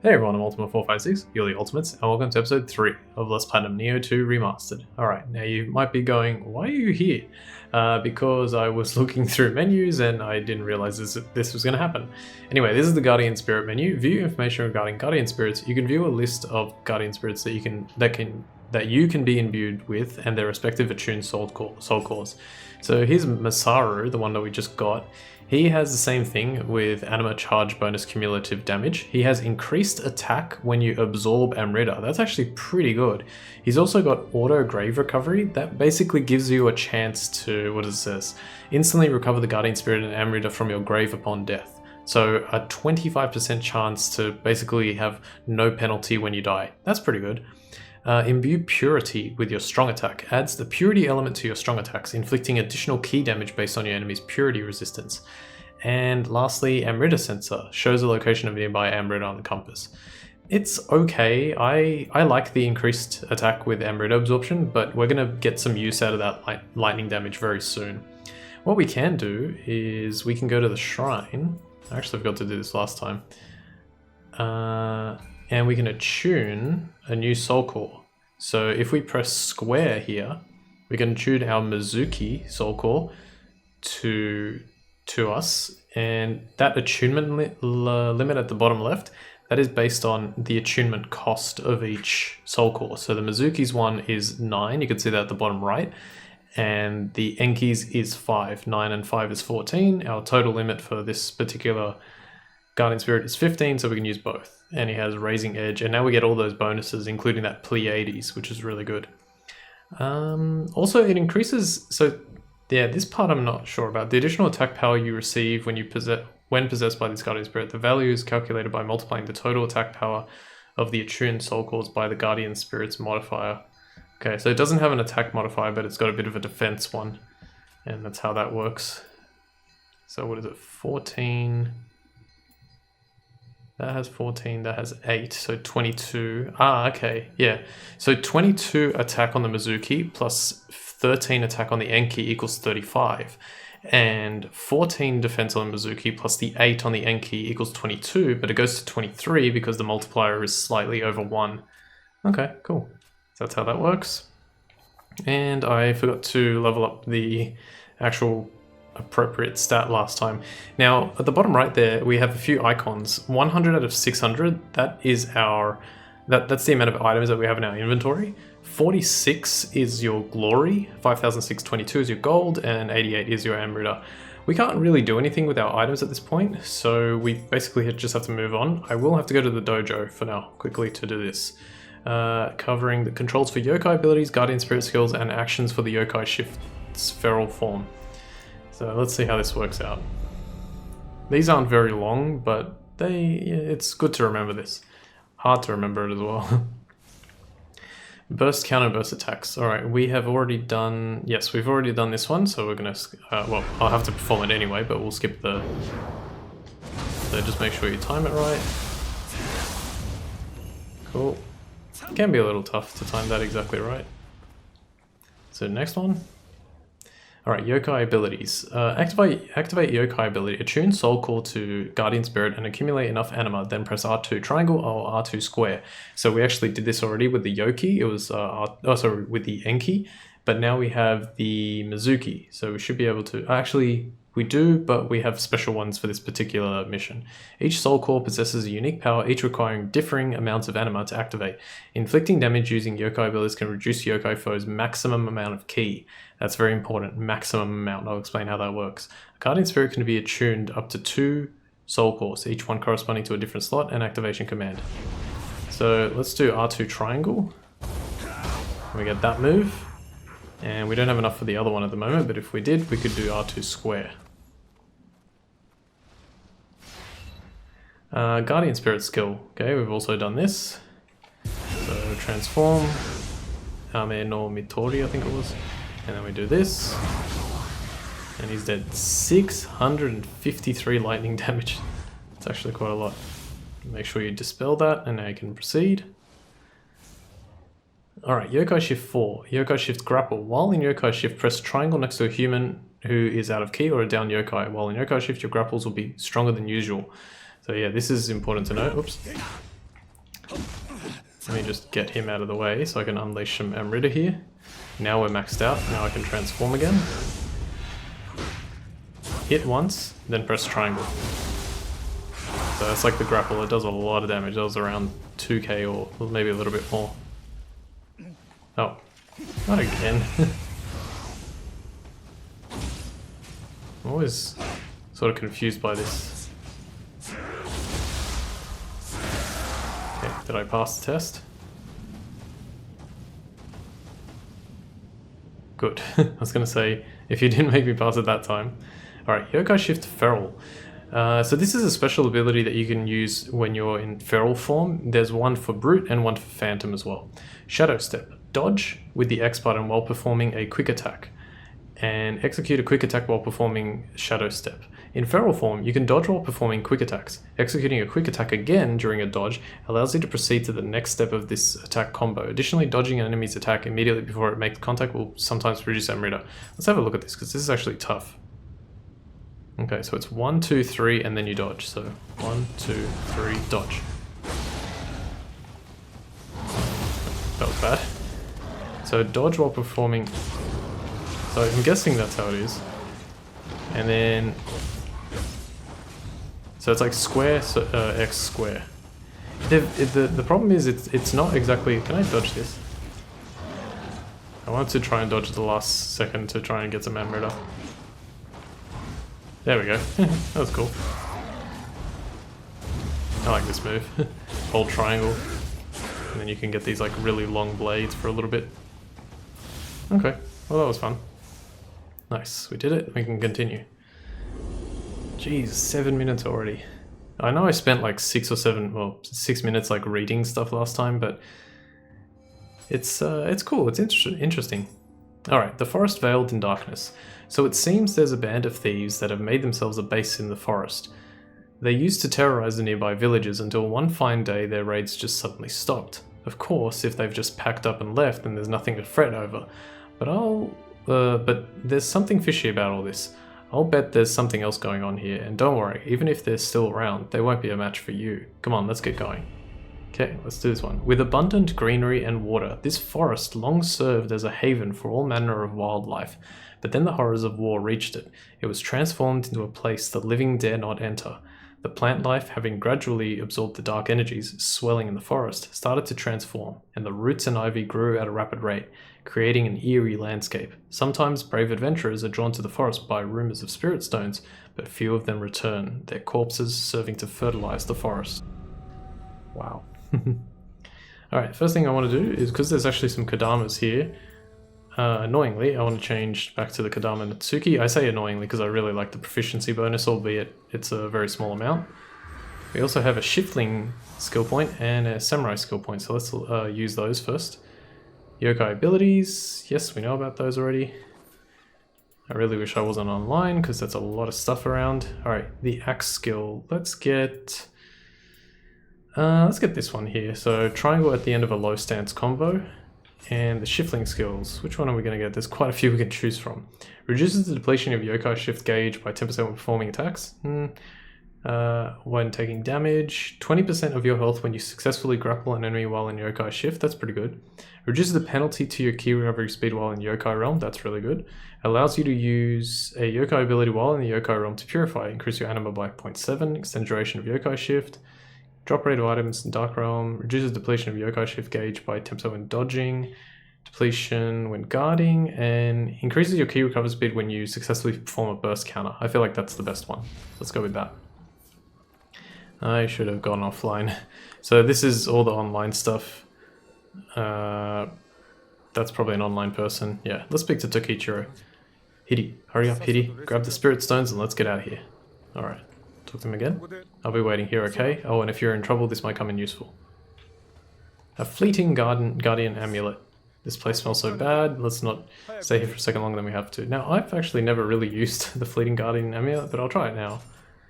Hey everyone, I'm Ultima456, you're the Ultimates, and welcome to episode 3 of Let's Platinum Nioh 2 Remastered. Alright, now you might be going, why are you here? Because I was looking through menus and I didn't realize this was going to happen. Anyway, this is the Guardian Spirit menu. View information regarding Guardian Spirits. You can view a list of Guardian Spirits that you can be imbued with and their respective attuned soul cores. So here's Masaru, the one that we just got. He has the same thing with anima charge bonus cumulative damage. He has increased attack when you absorb Amrita. That's actually pretty good. He's also got auto grave recovery. That basically gives you a chance to, what does it says? Instantly recover the Guardian Spirit and Amrita from your grave upon death. So a 25% chance to basically have no penalty when you die. That's pretty good. Imbue Purity with your strong attack. Adds the purity element to your strong attacks, inflicting additional key damage based on your enemy's purity resistance. And lastly, Amrita Sensor. Shows the location of nearby Amrita on the compass. It's okay. I like the increased attack with Amrita absorption, but we're going to get some use out of that lightning damage very soon. What we can do is we can go to the shrine. I actually forgot to do this last time. And we can attune a new soul core. So if we press square here, we can attune our Mizuki soul core to us, and that attunement limit at the bottom left, that is based on the attunement cost of each soul core. So the Mizuki's one is 9, you can see that at the bottom right, and the Enki's is 5. 9 and 5 is 14. Our total limit for this particular Guardian Spirit is 15, so we can use both. And he has Raising Edge, and now we get all those bonuses, including that Pleiades, which is really good. Also, it increases, so yeah, this part I'm not sure about. The additional attack power you receive when possessed by this Guardian Spirit, the value is calculated by multiplying the total attack power of the attuned soul cores by the Guardian Spirit's modifier. Okay, so it doesn't have an attack modifier, but it's got a bit of a defense one, and that's how that works. So what is it, 14... That has 14, that has 8, so 22. Ah, okay, yeah. So 22 attack on the Mizuki plus 13 attack on the Enki equals 35. And 14 defense on the Mizuki plus the 8 on the Enki equals 22, but it goes to 23 because the multiplier is slightly over 1. Okay, cool. So that's how that works. And I forgot to level up the actual appropriate stat last time. Now at the bottom right there we have a few icons. 100 out of 600, that is our that's the amount of items that we have in our inventory. 46 is your glory, 5622 is your gold, and 88 is your Amrita. We can't really do anything with our items at this point, so we basically just have to move on. I will have to go to the dojo for now quickly to do this. Covering the controls for yokai abilities, guardian spirit skills, and actions for the yokai shift's feral form. So let's see how this works out. These aren't very long, but it's good to remember this. Hard to remember it as well. Burst, counter, burst attacks. Alright, we have already done... Yes, we've already done this one, so we're going to... well, I'll have to perform it anyway, but we'll skip the... So just make sure you time it right. Cool. It can be a little tough to time that exactly right. So next one. Alright, yokai abilities. Activate yokai ability. Attune soul core to Guardian Spirit and accumulate enough anima, then press R2 triangle or R2 square. So we actually did this already with the Yoki, it was, with the Enki, but now we have the Mizuki. So we should be able to, actually we do, but we have special ones for this particular mission. Each soul core possesses a unique power, each requiring differing amounts of anima to activate. Inflicting damage using yokai abilities can reduce yokai foes' maximum amount of ki. That's very important, maximum amount. I'll explain how that works. A Guardian Spirit can be attuned up to 2 soul cores, each one corresponding to a different slot and activation command. So let's do R2 triangle. We get that move. And we don't have enough for the other one at the moment, but if we did, we could do R2 square. Guardian Spirit skill. Okay, we've also done this. So transform. Ame no Mitori, I think it was. And then we do this. And he's dead. 653 lightning damage. That's actually quite a lot. Make sure you dispel that, and now you can proceed. Alright, Yokai Shift 4. Yokai Shift Grapple. While in Yokai Shift, press triangle next to a human who is out of ki or a down yokai. While in Yokai Shift, your grapples will be stronger than usual. So yeah, this is important to know. Oops. Let me just get him out of the way so I can unleash some Amrita here. Now we're maxed out. Now I can transform again. Hit once, then press triangle. So it's like the grapple, it does a lot of damage. That was around 2k or maybe a little bit more. Oh, not again. I'm always sort of confused by this. Okay, did I pass the test? Good. I was going to say, if you didn't make me pass it that time. Alright, Yokai Shift Feral. So this is a special ability that you can use when you're in feral form. There's one for Brute and one for Phantom as well. Shadow Step. Dodge with the X button while performing a quick attack. And execute a quick attack while performing Shadow Step. In feral form, you can dodge while performing quick attacks. Executing a quick attack again during a dodge allows you to proceed to the next step of this attack combo. Additionally, dodging an enemy's attack immediately before it makes contact will sometimes reduce Amrita. Let's have a look at this, because this is actually tough. Okay, so it's 1, 2, 3, and then you dodge. So 1, 2, 3, dodge. That was bad. So dodge while performing. So I'm guessing that's how it is. And then, so it's like square, so, X square. The problem is it's not exactly. Can I dodge this? I wanted to try and dodge the last second to try and get some Amrita. There we go. That was cool. I like this move. Hold triangle. And then you can get these like really long blades for a little bit. Okay, well that was fun. Nice, we did it. We can continue. Jeez, 7 minutes already. I know I spent like 6 or 7, well, 6 minutes like reading stuff last time, but it's cool. It's interesting. All right, the forest veiled in darkness. So it seems there's a band of thieves that have made themselves a base in the forest. They used to terrorize the nearby villages until one fine day their raids just suddenly stopped. Of course, if they've just packed up and left, then there's nothing to fret over. But there's something fishy about all this. I'll bet there's something else going on here, and don't worry, even if they're still around, they won't be a match for you. Come on, let's get going. Okay, let's do this one. With abundant greenery and water, this forest long served as a haven for all manner of wildlife. But then the horrors of war reached it. It was transformed into a place the living dare not enter. The plant life, having gradually absorbed the dark energies swelling in the forest, started to transform, and the roots and ivy grew at a rapid rate, creating an eerie landscape. Sometimes brave adventurers are drawn to the forest by rumors of spirit stones, but few of them return, their corpses serving to fertilize the forest. Wow. Alright, first thing I want to do is, because there's actually some Kodamas here, annoyingly, I want to change back to the Kodama Natsuki. I say annoyingly because I really like the proficiency bonus, albeit it's a very small amount. We also have a Shifling skill point and a Samurai skill point, so let's use those first. Yokai abilities, yes, we know about those already. I really wish I wasn't online because that's a lot of stuff around. Alright, the axe skill, let's get this one here. So triangle at the end of a low stance combo. And the Shifling skills, which one are we going to get? There's quite a few we can choose from. Reduces the depletion of Yokai Shift gauge by 10% when performing attacks. When taking damage. 20% of your health when you successfully grapple an enemy while in Yokai Shift. That's pretty good. Reduces the penalty to your key recovery speed while in Yokai Realm. That's really good. Allows you to use a Yokai ability while in the Yokai Realm to purify. Increase your anima by 0.7. Extend duration of Yokai Shift. Drop rate of items in Dark Realm, reduces depletion of Yokai Shift gauge by 10% when dodging, depletion when guarding, and increases your key recovery speed when you successfully perform a burst counter. I feel like that's the best one. Let's go with that. I should have gone offline. So this is all the online stuff. That's probably an online person. Yeah, let's speak to Tokichiro. Hidi, hurry up Hidi, grab the spirit stones and let's get out of here. Alright. Talk to him again. I'll be waiting here, okay? Oh, and if you're in trouble, this might come in useful. A fleeting guardian amulet. This place smells so bad. Let's not stay here for a second longer than we have to. Now, I've actually never really used the fleeting guardian amulet, but I'll try it now.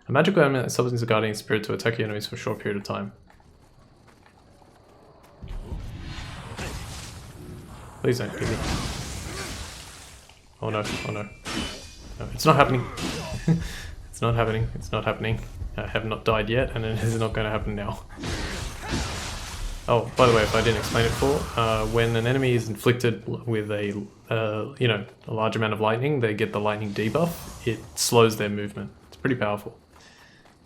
A magical amulet summons a guardian spirit to attack your enemies for a short period of time. Please don't hit me. Oh no, oh no. No, it's not happening. It's not happening, it's not happening. I have not died yet, and it is not going to happen now. Oh, by the way, if I didn't explain it before, when an enemy is inflicted with a a large amount of lightning, they get the lightning debuff. It slows their movement. It's pretty powerful.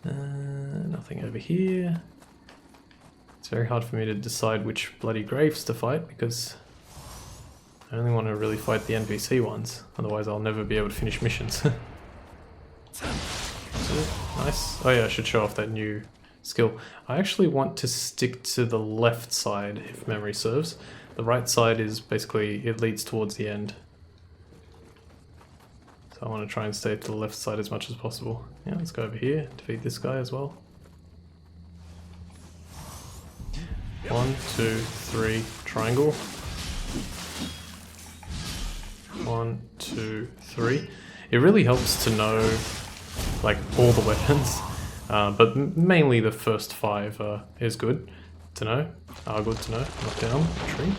Nothing over here. It's very hard for me to decide which bloody graves to fight because I only want to really fight the NPC ones. Otherwise, I'll never be able to finish missions. Nice. Oh yeah, I should show off that new skill. I actually want to stick to the left side, if memory serves. The right side is basically, it leads towards the end. So I want to try and stay to the left side as much as possible. Yeah, let's go over here, defeat this guy as well. 1, 2, 3, triangle. 1, 2, 3. It really helps to know like all the weapons, but mainly the first 5 is good to know. Good to know. Knock down tree.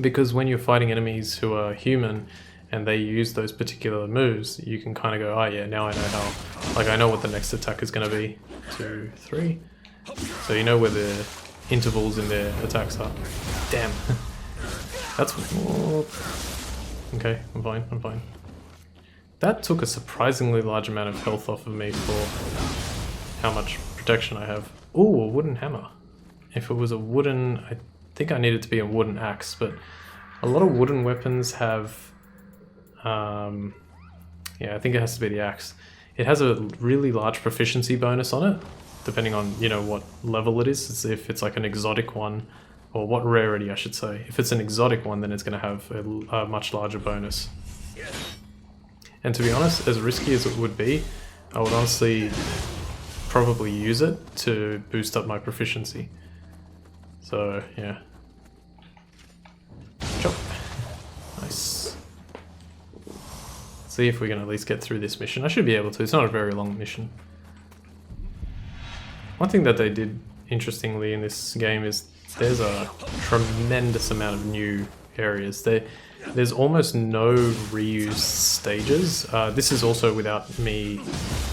Because when you're fighting enemies who are human and they use those particular moves, you can kind of go, oh yeah, now I know how. Like I know what the next attack is going to be. 2, 3. So you know where the intervals in their attacks are. Damn. That's... Okay, I'm fine, I'm fine. That took a surprisingly large amount of health off of me for how much protection I have. Ooh, a wooden hammer. If it was a wooden... I think I need it to be a wooden axe, but a lot of wooden weapons have... yeah, I think it has to be the axe. It has a really large proficiency bonus on it, depending on, you know, what level it is. If it's like an exotic one, or what rarity I should say. If it's an exotic one, then it's going to have a much larger bonus. And to be honest, as risky as it would be, I would honestly probably use it to boost up my proficiency. So, yeah. Chop. Nice. See if we can at least get through this mission. I should be able to. It's not a very long mission. One thing that they did interestingly in this game is there's a tremendous amount of new areas. There's almost no reused stages. This is also without me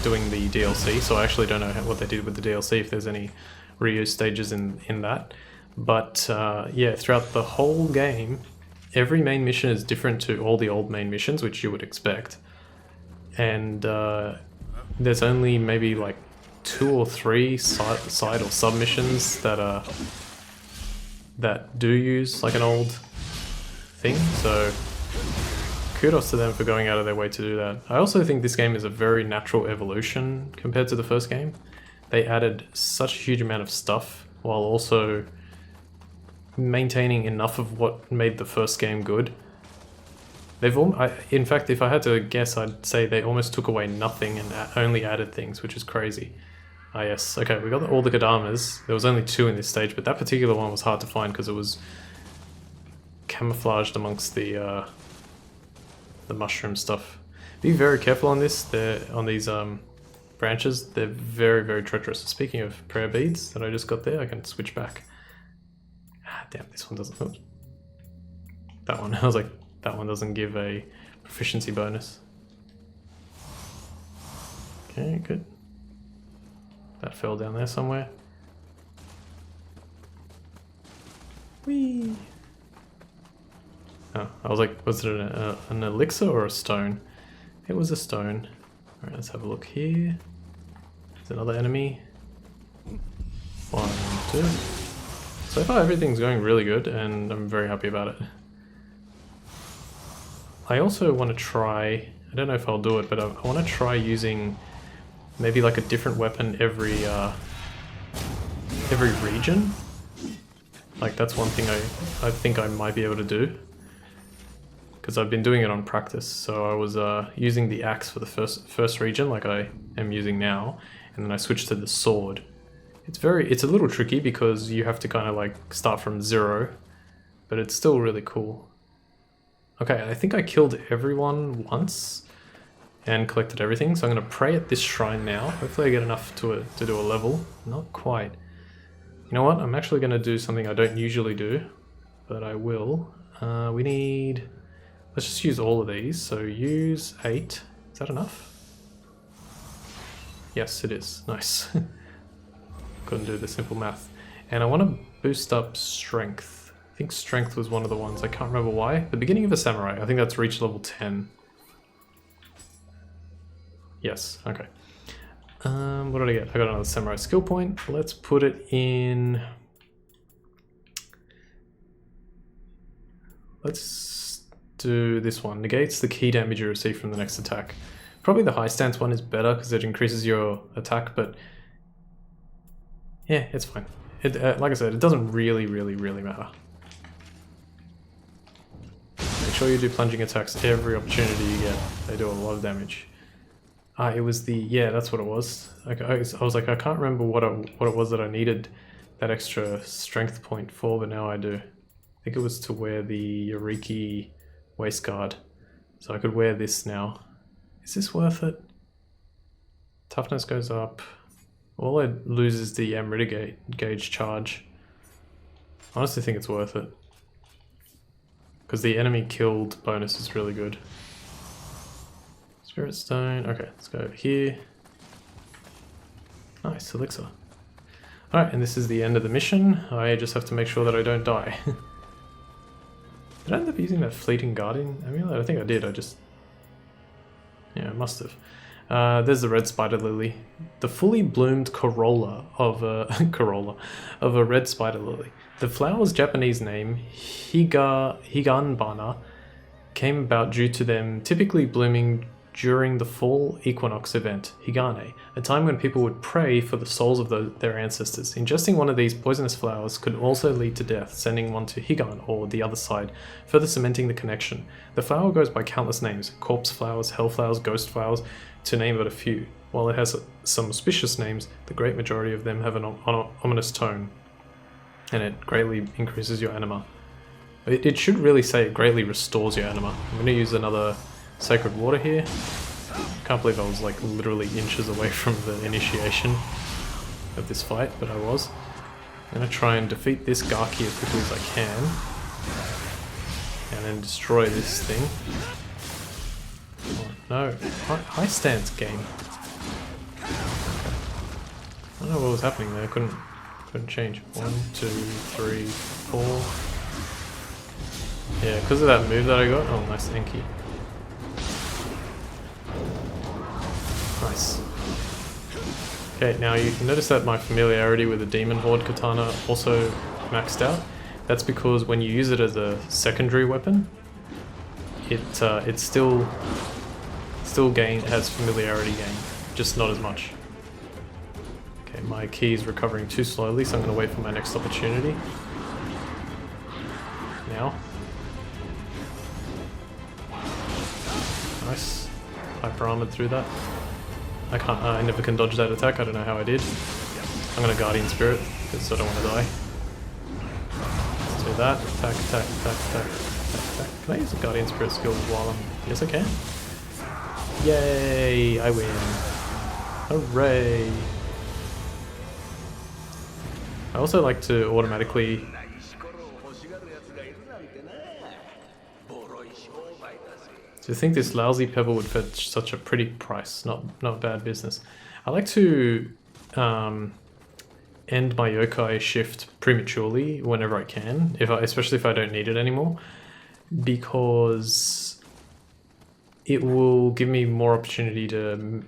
doing the DLC, so I actually don't know what they did with the DLC, if there's any reused stages in that. But yeah, throughout the whole game, every main mission is different to all the old main missions, which you would expect. And there's only maybe like 2 or 3 side or sub-missions that do use like an old thing, so kudos to them for going out of their way to do that. I also think this game is a very natural evolution compared to the first game. They added such a huge amount of stuff while also maintaining enough of what made the first game good. In fact, if I had to guess, I'd say they almost took away nothing and only added things, which is crazy. Ah yes, okay, we got all the Kodamas. There was only 2 in this stage, but that particular one was hard to find because it was camouflaged amongst the mushroom stuff. Be very careful on this. On these branches. They're very, very treacherous. Speaking of prayer beads that I just got there, I can switch back. Ah, damn, this one doesn't. Oops. That one. I was like, that one doesn't give a proficiency bonus. Okay, good. That fell down there somewhere. Whee! Oh, I was like, was it an elixir or a stone? It was a stone. Alright, let's have a look here. There's another enemy. 1, 2. So far everything's going really good and I'm very happy about it. I also want to try, I don't know if I'll do it, but I want to try using maybe like a different weapon every region. Like that's one thing I think I might be able to do. Because I've been doing it on practice. So I was using the axe for the first region like I am using now, and then I switched to the sword. It's a little tricky because you have to kind of like start from 0, but it's still really cool. Okay, I think I killed everyone once and collected everything, so I'm going to pray at this shrine now. Hopefully I get enough to do a level. Not quite. You know what? I'm actually going to do something I don't usually do, but I will. We need... Let's just use all of these. So use 8. Is that enough? Yes, it is. Nice. Couldn't do the simple math. And I want to boost up strength. I think strength was one of the ones. I can't remember why. The beginning of a samurai. I think that's reached level 10. Yes, okay. What did I get? I got another samurai skill point. Let's put it in... Let's do this one. Negates the key damage you receive from the next attack. Probably the high stance one is better because it increases your attack, but yeah, it's fine. It, like I said, it doesn't really matter. Make sure you do plunging attacks every opportunity you get. They do a lot of damage. Ah, it was the... yeah, that's what it was. Like, I was like, I can't remember what it was that I needed that extra strength point for, but now I do. I think it was to wear the Yoriki waist guard. So I could wear this now. Is this worth it? Toughness goes up. All I lose is the Amrita gauge charge. I honestly think it's worth it. Because the enemy killed bonus is really good. Spirit Stone. Okay, let's go over here. Nice, elixir. Alright, and this is the end of the mission. I just have to make sure that I don't die. Did I end up using that Fleeting Guardian amulet? I think I did, I just... yeah, I must have. There's the red spider lily. The fully bloomed corolla of a of a red spider lily. The flower's Japanese name, Higanbana, came about due to them typically blooming during the fall equinox event, Higane, a time when people would pray for the souls of their ancestors. Ingesting one of these poisonous flowers could also lead to death, sending one to Higan, or the other side, further cementing the connection. The flower goes by countless names: corpse flowers, hell flowers, ghost flowers, to name but a few. While it has some auspicious names, the great majority of them have an ominous tone, and it greatly increases your anima. It should really say it greatly restores your anima. I'm going to use another sacred water here. Can't believe I was like literally inches away from the initiation of this fight, but I was. I'm going to try and defeat this Gaki as quickly as I can, and then destroy this thing. Oh, no, high stance game. Okay. I don't know what was happening there. I couldn't change. 1, 2, 3, 4. Yeah, because of that move that I got. Oh, nice Enki. Nice. Okay, now you can notice that my familiarity with the Demon Horde Katana also maxed out. That's because when you use it as a secondary weapon, it still has familiarity gain, just not as much. Okay, my key is recovering too slowly, so I'm going to wait for my next opportunity. Now. Nice. Hyper armored through that. I never can dodge that attack, I don't know how I did. I'm gonna Guardian Spirit, because I don't want to die. Let's do that. Attack, attack, attack, attack, attack, attack. Can I use the Guardian Spirit skill while I'm... yes I can. Yay! I win. Hooray! I also like to automatically... to think this lousy pebble would fetch such a pretty price, not bad business. I like to end my yokai shift prematurely whenever I can, especially if I don't need it anymore, because it will give me more opportunity to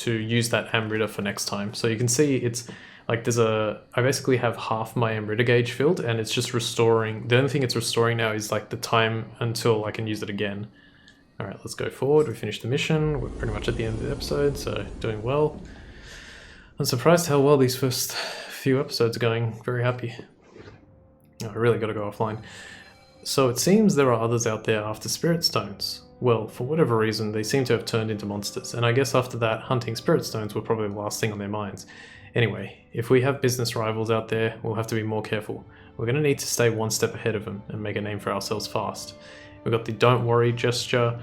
use that Amrita for next time. So you can see it's like I basically have half my Amrita gauge filled, and it's just restoring. The only thing it's restoring now is like the time until I can use it again. Alright, let's go forward. We finished the mission. We're pretty much at the end of the episode, so doing well. I'm surprised how well these first few episodes are going. Very happy. Oh, I really got to go offline. So it seems there are others out there after Spirit Stones. Well, for whatever reason, they seem to have turned into monsters, and I guess after that, hunting Spirit Stones were probably the last thing on their minds. Anyway, if we have business rivals out there, we'll have to be more careful. We're going to need to stay one step ahead of them and make a name for ourselves fast. We've got the Don't Worry gesture,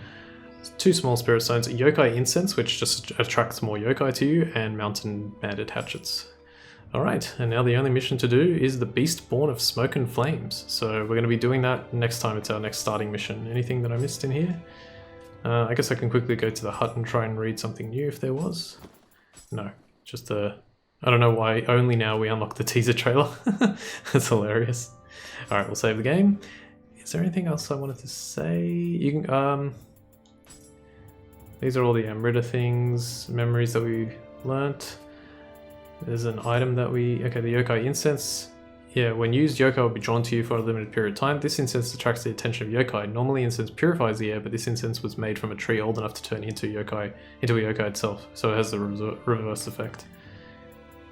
2 small Spirit Stones, Yokai Incense, which just attracts more yokai to you, and Mountain Bandit Hatchets. Alright, and now the only mission to do is the Beast Born of Smoke and Flames. So we're going to be doing that next time. It's our next starting mission. Anything that I missed in here? I guess I can quickly go to the hut and try and read something new if there was. No, just a I don't know why only now we unlock the teaser trailer. That's hilarious. Alright, we'll save the game. Is there anything else I wanted to say? You can, these are all the Amrita things, memories that we learnt. There's an item that we... Okay, the yokai incense. Yeah, when used, yokai will be drawn to you for a limited period of time. This incense attracts the attention of yokai. Normally, incense purifies the air, but this incense was made from a tree old enough to turn into a yokai itself, so it has the reverse effect.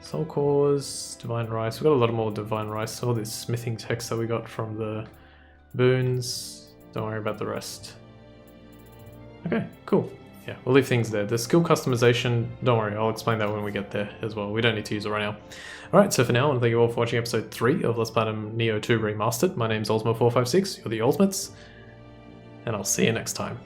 Soul cores, divine rice. We've got a lot more divine rice. All this smithing text that we got from the boons. Don't worry about the rest. Okay, cool. Yeah, we'll leave things there. The skill customization, don't worry, I'll explain that when we get there as well. We don't need to use it right now. Alright, so for now, I want to thank you all for watching episode 3 of Let's Platinum Nioh 2 Remastered. My name's Ultima456, you're the Ultimates, and I'll see you next time.